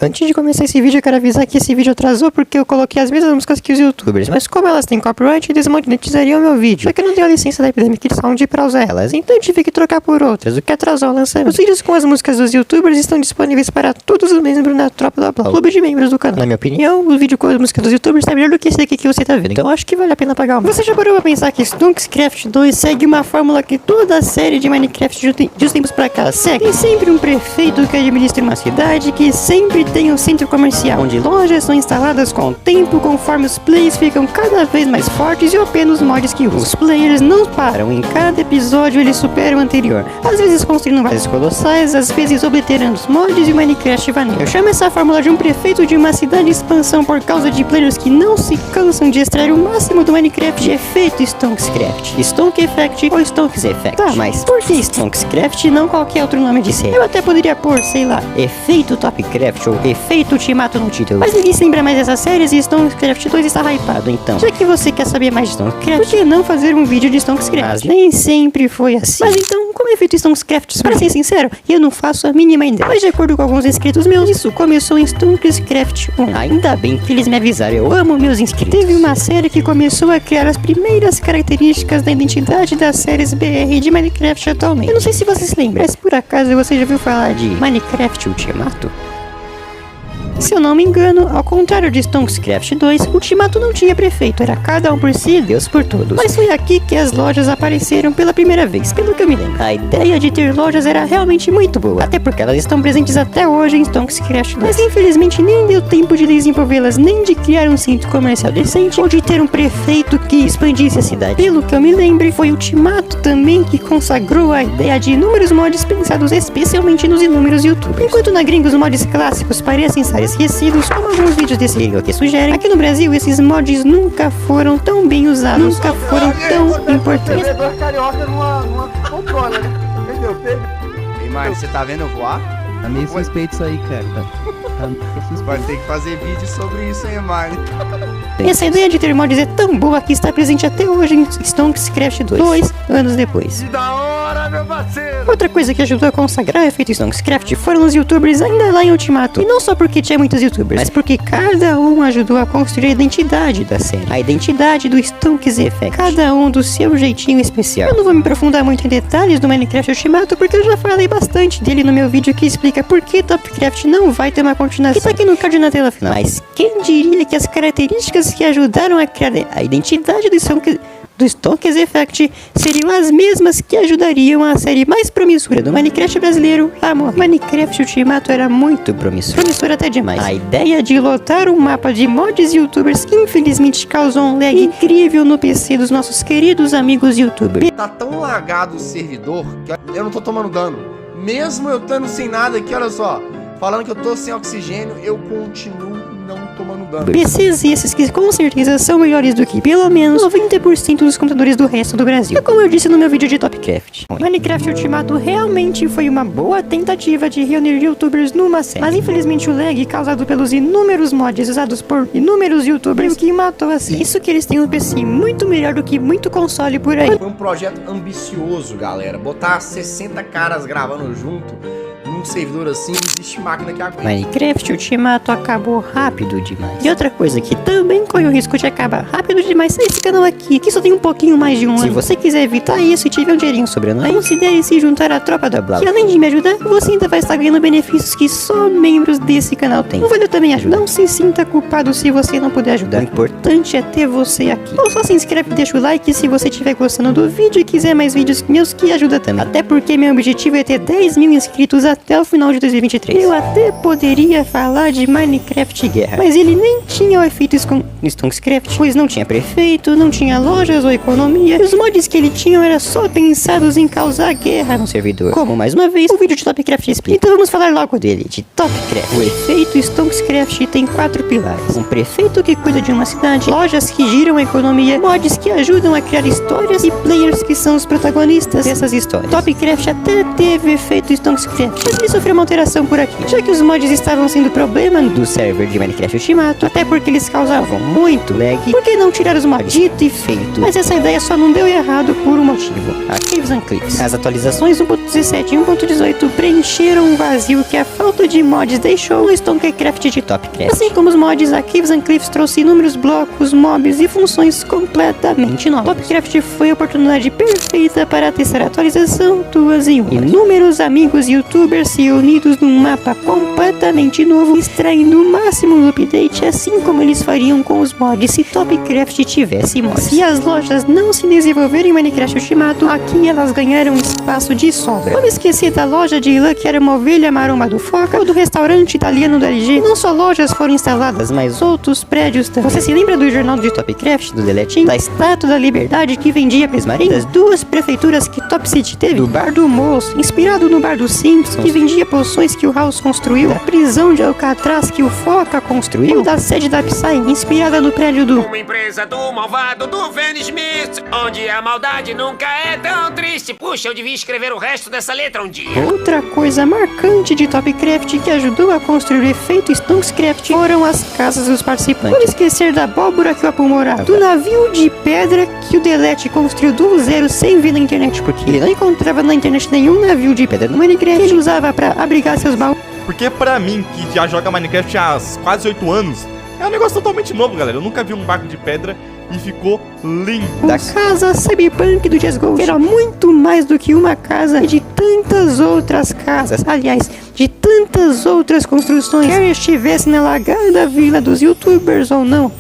Antes de começar esse vídeo, eu quero avisar que esse vídeo atrasou porque eu coloquei as mesmas músicas que os youtubers. Mas como elas têm copyright, eles monetizariam meu vídeo. Só que eu não tenho a licença da Epidemic Sound pra usar elas, então eu tive que trocar por outras, o que atrasou o lançamento. Os vídeos com as músicas dos youtubers estão disponíveis para todos os membros da Tropa do Aplauso, clube de membros do canal. Na minha opinião, o vídeo com as músicas dos youtubers tá melhor do que esse daqui que você tá vendo, então acho que vale a pena pagar uma. Você já parou pra pensar que Stonkscraft 2 segue uma fórmula que toda a série de Minecraft de uns tempos pra cá segue? Tem sempre um prefeito que administra uma cidade, que sempre tem um centro comercial, onde lojas são instaladas com o tempo, conforme os players ficam cada vez mais fortes e OP nos mods que usam. Os players não param, em cada episódio eles superam o anterior, às vezes construindo bases colossais, às vezes obliterando os mods e o Minecraft Vanilla. Eu chamo essa fórmula de um prefeito de uma cidade em expansão por causa de players que não se cansam de extrair o máximo do Minecraft de efeito Stonkscraft, Stonk Effect ou Stonks Effect. Tá, mas por que Stonkscraft e não qualquer outro nome de série? Eu até poderia pôr, sei lá, Efeito Topcraft ou Efeito Ultimato no título, mas ninguém se lembra mais dessas séries e Stonkscraft 2 está hypado. Então, já que você quer saber mais de Stonkscraft, por que não fazer um vídeo de Stonkscraft? Mas nem sempre foi assim. Mas então, como é feito Stonkscraft? Para ser sincero, eu não faço a mínima ideia. Mas de acordo com alguns inscritos meus, isso começou em Stonkscraft 1. Ainda bem que eles me avisaram, eu amo meus inscritos. Teve uma série que começou a criar as primeiras características da identidade das séries BR de Minecraft atualmente. Eu não sei se você se lembra, mas por acaso você já ouviu falar de Minecraft Ultimato? Se eu não me engano, ao contrário de Stonkscraft 2, Ultimato não tinha prefeito, era cada um por si e Deus por todos. Mas foi aqui que as lojas apareceram pela primeira vez, pelo que eu me lembro. A ideia de ter lojas era realmente muito boa, até porque elas estão presentes até hoje em Stonkscraft 2. Mas infelizmente nem deu tempo de desenvolvê-las, nem de criar um centro comercial decente, ou de ter um prefeito que expandisse a cidade. Pelo que eu me lembro, foi Ultimato também que consagrou a ideia de inúmeros mods pensados especialmente nos inúmeros youtubers. Enquanto na gringa os mods clássicos parecem estar esquecidos, como alguns vídeos desse vídeo aqui sugerem, aqui no Brasil esses mods nunca foram tão bem usados, nunca foram tão importantes. Carioca numa poltrona, né? Entendeu? Ei, Marlon, você tá vendo eu voar? Tá meio suspeito isso aí, cara. Vai ter que fazer vídeo sobre isso, hein, Marlon? Essa ideia de ter mods é tão boa que está presente até hoje em Stonkscraft 2 anos depois. Que da hora, meu parceiro! Outra coisa que ajudou a consagrar o efeito Stonkscraft foram os youtubers ainda lá em Ultimato. E não só porque tinha muitos youtubers, mas porque cada um ajudou a construir a identidade da série. A identidade do Stonks Effect. Cada um do seu jeitinho especial. Eu não vou me aprofundar muito em detalhes do Minecraft Ultimato, porque eu já falei bastante dele no meu vídeo que explica por que Topcraft não vai ter uma continuação. Que tá aqui no card na tela final. Mas quem diria que as características que ajudaram a criar a identidade do Stonks Effect seriam as mesmas que ajudariam a série mais promissora do Minecraft brasileiro a morrer. Minecraft Ultimato era muito promissor até demais. A ideia de lotar um mapa de mods e youtubers infelizmente causou um lag incrível no PC dos nossos queridos amigos youtubers. Tá tão lagado o servidor que eu não tô tomando dano. Mesmo eu estando sem nada aqui, olha só. Falando que eu tô sem oxigênio, eu continuo não tomando dano. PCs esses que com certeza são melhores do que pelo menos 90% dos computadores do resto do Brasil. É como eu disse no meu vídeo de Topcraft. Minecraft Ultimato realmente foi uma boa tentativa de reunir youtubers numa série. Mas infelizmente o lag causado pelos inúmeros mods usados por inúmeros youtubers que matou assim. Isso que eles têm um PC muito melhor do que muito console por aí. Foi um projeto ambicioso, galera. Botar 60 caras gravando junto num servidor assim, não existe máquina que aguenta. Minecraft Ultimato acabou rápido demais. E outra coisa que também corre o risco de acabar rápido demais é esse canal aqui, que só tem um pouquinho mais de um ano. Se você quiser evitar isso e tiver um dinheirinho sobrando aí, considere se juntar à Tropa do Aplauso, que além de me ajudar, você ainda vai estar ganhando benefícios que só membros desse canal têm. O valeu também ajuda. Não se sinta culpado se você não puder ajudar. O importante é ter você aqui. Ou só se inscreve e deixa o like se você estiver gostando do vídeo e quiser mais vídeos meus que ajuda também. Até porque meu objetivo é ter 10 mil inscritos até o final de 2023. Eu até poderia falar de Minecraft Guerra, mas ele nem tinha o efeito Stonkscraft, pois não tinha prefeito, não tinha lojas ou economia, e os mods que ele tinha eram só pensados em causar guerra no servidor. Como, mais uma vez, o vídeo de Topcraft explica. Então vamos falar logo dele, de Topcraft. O efeito Stonkscraft tem 4 pilares. Um prefeito que cuida de uma cidade, lojas que giram a economia, mods que ajudam a criar histórias e players que são os protagonistas dessas histórias. Topcraft até teve efeito Stonkscraft, mas ele sofreu uma alteração por aqui, já que os mods estavam sendo problema do server de Minecraft Ultimato, até porque eles causavam muito lag. Por que não tirar os mods? Dito e feito. Mas essa ideia só não deu errado por um motivo: a Caves and Cliffs. As atualizações 1.17 e 1.18 preencheram um vazio que a falta de mods deixou no Stonecraft de Topcraft. Assim como os mods, a Caves and Cliffs trouxe inúmeros blocos, mobs e funções completamente novas. Topcraft foi a oportunidade perfeita para testar a atualização 2 em 1. Inúmeros amigos youtubers se unidos num mapa completamente novo, extraindo o máximo do update, assim como eles fariam com os mods se Topcraft tivesse mods. Se as lojas não se desenvolverem em Minecraft Ultimato, aqui elas ganharam espaço de sobra. Vamos esquecer da loja de Ilan, que era uma ovelha maromba do Foca, ou do restaurante italiano do LG. Não só lojas foram instaladas, mas outros prédios também. Você se lembra do jornal de Topcraft, do Deletim? Da Estátua da Liberdade que vendia Prismarine? Das duas prefeituras que Top City teve? Do bar do Moço, inspirado no bar dos Simpsons, que vendia poções que o House construiu? Da prisão de Alcatraz que o Foca construiu? Ou da sede da Psy, inspirada no prédio do... Uma empresa do malvado do Van Smith, onde a maldade nunca é tão triste. Puxa, eu devia escrever o resto dessa letra um dia. Outra coisa marcante de Topcraft que ajudou a construir o efeito Stonecraft foram as casas dos participantes. Por esquecer da abóbora que o Apu morava, do navio de pedra que o Delete construiu do zero sem ver na internet, porque ele não encontrava na internet nenhum navio de pedra no Minecraft que ele usava pra abrigar seus baús. Porque pra mim, que já joga Minecraft há quase 8 anos, é um negócio totalmente novo, galera. Eu nunca vi um barco de pedra e ficou lindo. Da casa Cyberpunk do CSGO, que era muito mais do que uma casa, e de tantas outras casas, aliás, de tantas outras construções, quer estivesse na lagada vila dos youtubers ou não.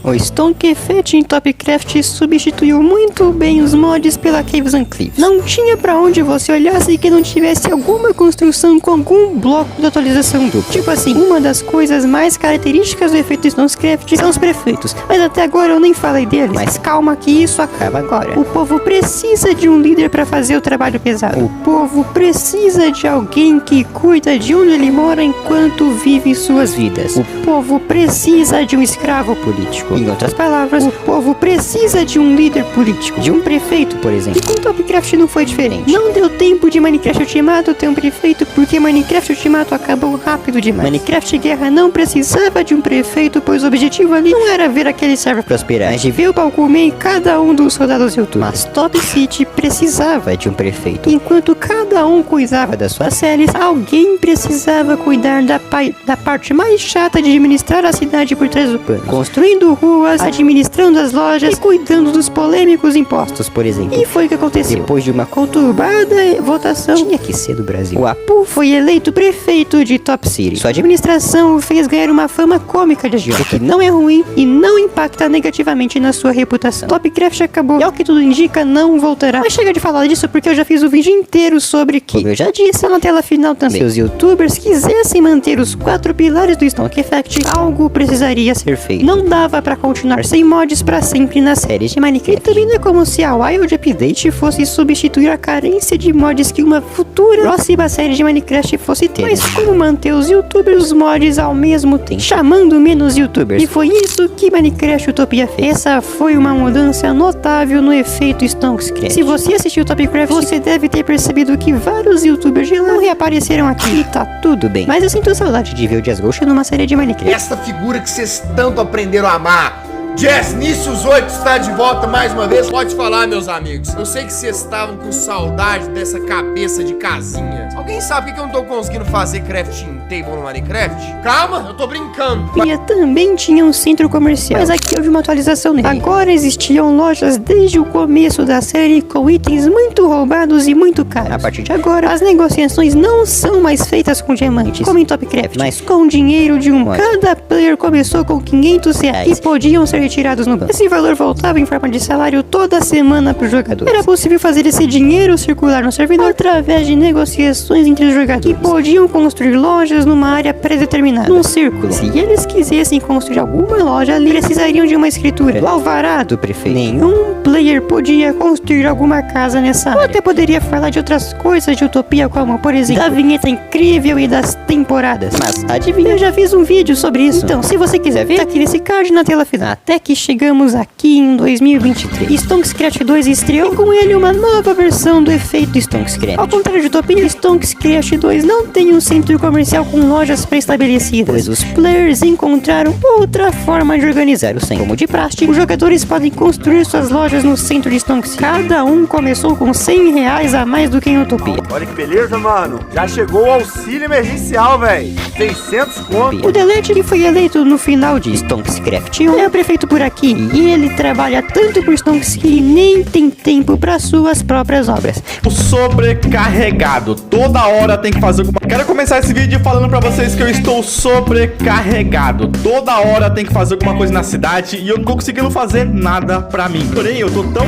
O Stonecraft em Topcraft substituiu muito bem os mods pela Caves and Cliffs. Não tinha pra onde você olhasse que não tivesse alguma construção com algum bloco de atualização dupla. Tipo assim, uma das coisas mais características do efeito Stonecraft são os prefeitos. Mas até agora eu nem falei deles. Mas calma que isso acaba agora. O povo precisa de um líder pra fazer o trabalho pesado. O povo precisa de alguém que cuida de onde ele mora enquanto vive suas vidas. O povo precisa de um escravo político. Em outras palavras, o povo precisa de um líder político, de um prefeito, por exemplo. E com Topcraft não foi diferente. Não deu tempo de Minecraft Ultimato ter um prefeito, porque Minecraft Ultimato acabou rápido demais. Minecraft Guerra não precisava de um prefeito, pois o objetivo ali não era ver aquele server prosperar, mas de ver o pau comer cada um dos soldados YouTube. Mas Top City precisava de um prefeito. Enquanto cada um cuidava das suas séries, alguém precisava cuidar da parte mais chata de administrar a cidade por trás do pano. Construindo ruas, administrando as lojas e cuidando dos polêmicos impostos, por exemplo. E foi o que aconteceu. Depois de uma conturbada votação, tinha que ser do Brasil, o Apu foi eleito prefeito de Top City. Sua administração o fez ganhar uma fama cômica de agiota, o que não é ruim e não impacta negativamente na sua reputação. Topcraft acabou e, ao que tudo indica, não voltará. Mas chega de falar disso porque eu já fiz o vídeo inteiro sobre que, como eu já disse na tela final também, se os youtubers quisessem manter os 4 pilares do Stonecraft, algo precisaria ser feito. Não dava pra continuar sem mods pra sempre nas séries de Minecraft. E também não é como se a Wild Update fosse substituir a carência de mods que uma futura próxima série de Minecraft fosse ter. Mas como manter os youtubers os mods ao mesmo tempo, chamando menos youtubers? E foi isso que Minecraft Utopia fez. Essa foi uma mudança notável no efeito Stonecraft. Se você assistiu Topcraft, você deve ter percebido que vários youtubers de lá não reapareceram aqui. E tá tudo bem. Mas eu sinto saudade de ver o Jazz Ghost numa série de Minecraft. Essa figura que vocês tanto aprenderam a amar. Jazz Nícios 8 está de volta mais uma vez. Pode falar, meus amigos. Eu sei que vocês estavam com saudade dessa cabeça de casinha. Alguém sabe por que eu não tô conseguindo fazer crafting table no Minecraft? Calma, eu tô brincando. E também tinha um centro comercial, mas aqui houve uma atualização nele. Agora existiam lojas desde o começo da série com itens muito roubados e muito caros. A partir de agora, as negociações não são mais feitas com diamantes, como em Topcraft, mas com dinheiro de um mod. Cada player começou com R$500 e podiam ser retirados no banco. Esse valor voltava em forma de salário toda semana pro jogador. Era possível fazer esse dinheiro circular no servidor através de negociações entre os jogadores, que podiam construir lojas numa área pré-determinada, num círculo. Se eles quisessem construir alguma loja ali, precisariam de uma escritura do alvará do prefeito. Nenhum player podia construir alguma casa nessa área. Ou até poderia falar de outras coisas de Utopia, como, por exemplo, da vinheta incrível e das temporadas. Mas adivinha, eu já fiz um vídeo sobre isso. Então, se você quiser ver, tá aqui nesse card na tela final. Até Até que chegamos aqui em 2023. Stonkscraft 2 estreou e com ele uma nova versão do efeito Stonkscraft. Ao contrário de Utopia, Stonkscraft 2 não tem um centro comercial com lojas pré-estabelecidas, pois os players encontraram outra forma de organizar o centro. Como de praxe, os jogadores podem construir suas lojas no centro de Stonks. Cada um começou com R$100 a mais do que em Utopia. Olha que beleza, mano. Já chegou o auxílio emergencial, velho. 600 conto. O Delete, que foi eleito no final de Stonkscraft 1, é o prefeito por aqui, e ele trabalha tanto por Stonks que nem tem tempo para suas próprias obras. Sobrecarregado, toda hora tem que fazer alguma... Quero começar esse vídeo falando pra vocês que eu estou sobrecarregado. Toda hora tem que fazer alguma coisa na cidade e eu não tô conseguindo fazer nada pra mim. Porém, eu tô tão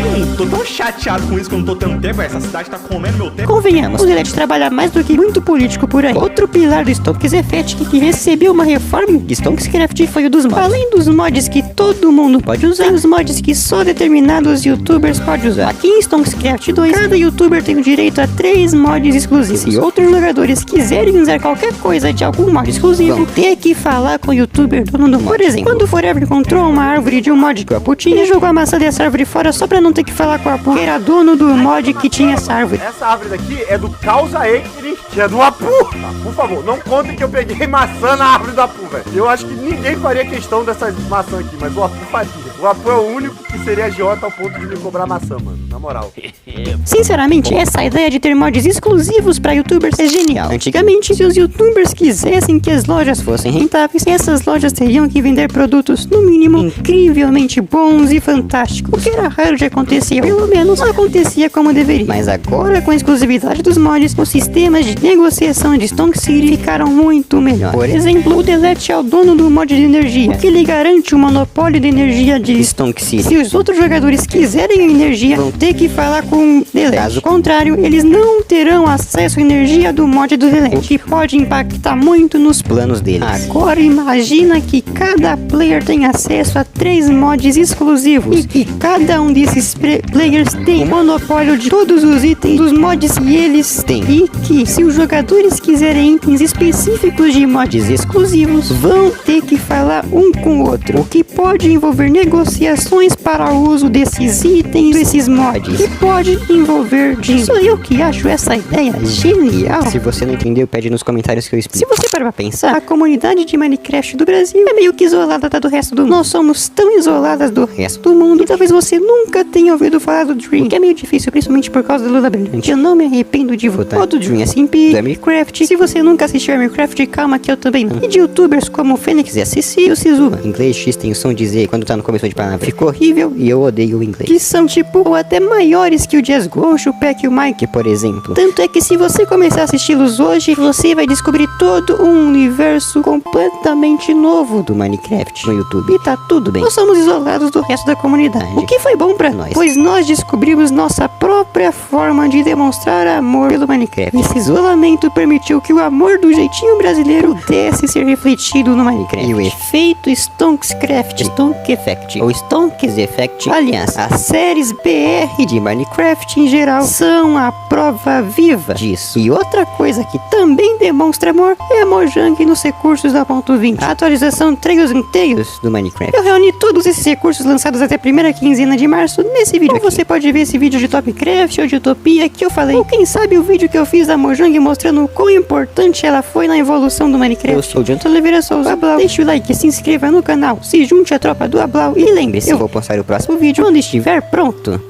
chateado com isso que eu não tô tendo tempo. Essa cidade tá comendo meu tempo. Convenhamos, o Delete trabalha mais do que muito político por aí. Outro pilar do Stonkscraft que recebeu uma reforma de Stonkscraft foi o dos mods. Além dos mods que todo mundo pode usar, os mods que só determinados youtubers podem usar. Aqui em Stonkscraft 2, cada youtuber tem o direito a 3 mods exclusivos. Se outros jogadores quiserem usar qualquer coisa de algum mod exclusivo, vão ter que falar com o youtuber dono do mod. Por exemplo, quando o Forever encontrou uma árvore de um mod que o Apu tinha, ele jogou a maçã dessa árvore fora só pra não ter que falar com o Apu, que era dono do mod que tinha essa árvore. Essa árvore daqui é do Causa Ekiri, que é do Apu. Tá, por favor, não contem que eu peguei maçã na árvore do Apu, velho. Eu acho que ninguém faria questão dessas maçãs aqui, mas o Apu faria. O Apu é o único que seria agiota ao ponto de me cobrar maçã, mano. Na moral. Sinceramente, essa ideia de ter mods exclusivos para youtubers é genial. Antigamente, se os youtubers quisessem que as lojas fossem rentáveis, essas lojas teriam que vender produtos, no mínimo, incrivelmente bons e fantásticos. O que era raro de acontecer, pelo menos não acontecia como deveria. Mas agora, com a exclusividade dos mods, os sistemas de negociação de Stonk City ficaram muito melhor. Por exemplo, o Delete é o dono do mod de energia, o que lhe garante o monopólio de energia de Stonk City. Se os outros jogadores quiserem a energia, vão ter que falar com o Delete. Caso contrário, eles não terão acesso à energia do mod do Delete, o que pode impactar muito nos planos deles. Agora imagina que cada player tem acesso a 3 mods exclusivos e que cada um desses players tem o monopólio de todos os itens dos mods que eles têm. E que se os jogadores quiserem itens específicos de mods exclusivos, vão ter que falar um com o outro, o que pode envolver negociações para o uso desses itens, desses mods, que pode envolver dinheiro. Sou eu que acho essa ideia genial. Se você não entendeu, pede nos comentários que eu explico. Se você parar pra pensar, a comunidade de Minecraft do Brasil é meio que isolada do resto do mundo. Nós somos tão isoladas do resto do mundo que talvez você nunca tenha ouvido falar do Dream, que é meio difícil, principalmente por causa do Lula Brilhante. Eu não me arrependo de votar. O do Dream é SMP, do Minecraft. Se você nunca assistiu a Minecraft, calma que eu também não. E de youtubers como o Fênix SCC e o Sizuma. Inglês X tem o som de Z quando tá no começo de palavra. Ficou horrível e eu odeio o inglês. Que são tipo, ou até maiores que o Jazz Ghost, o Peck e o Mike, por exemplo. Tanto é que se você começar a assisti-los hoje, você vai descobrir todo um universo completamente novo do Minecraft no YouTube. E tá tudo bem. Nós somos isolados do resto da comunidade, o que foi bom pra nós, pois nós descobrimos nossa própria forma de demonstrar amor pelo Minecraft. Esse isolamento permitiu que o amor do jeitinho brasileiro pudesse ser refletido no Minecraft. E o efeito Stonkscraft, Stonk Effect, ou Stonks Effect, aliás, as séries BR de Minecraft em geral, são a prova viva disso. E outra coisa que também demonstra amor é a Mojang nos recursos da ponto 20, a atualização Trails and Tales do Minecraft. Eu reuni todos esses recursos lançados até a primeira quinzena de março nesse vídeo aqui. Você pode ver esse vídeo de Topcraft ou de Utopia que eu falei, ou quem sabe o vídeo que eu fiz da Mojang mostrando o quão importante ela foi na evolução do Minecraft. Eu sou o Jonathan Oliveira Souza, Ablau. Deixe o like, se inscreva no canal, se junte à tropa do Ablau e lembre-se, eu vou postar o próximo vídeo quando estiver pronto.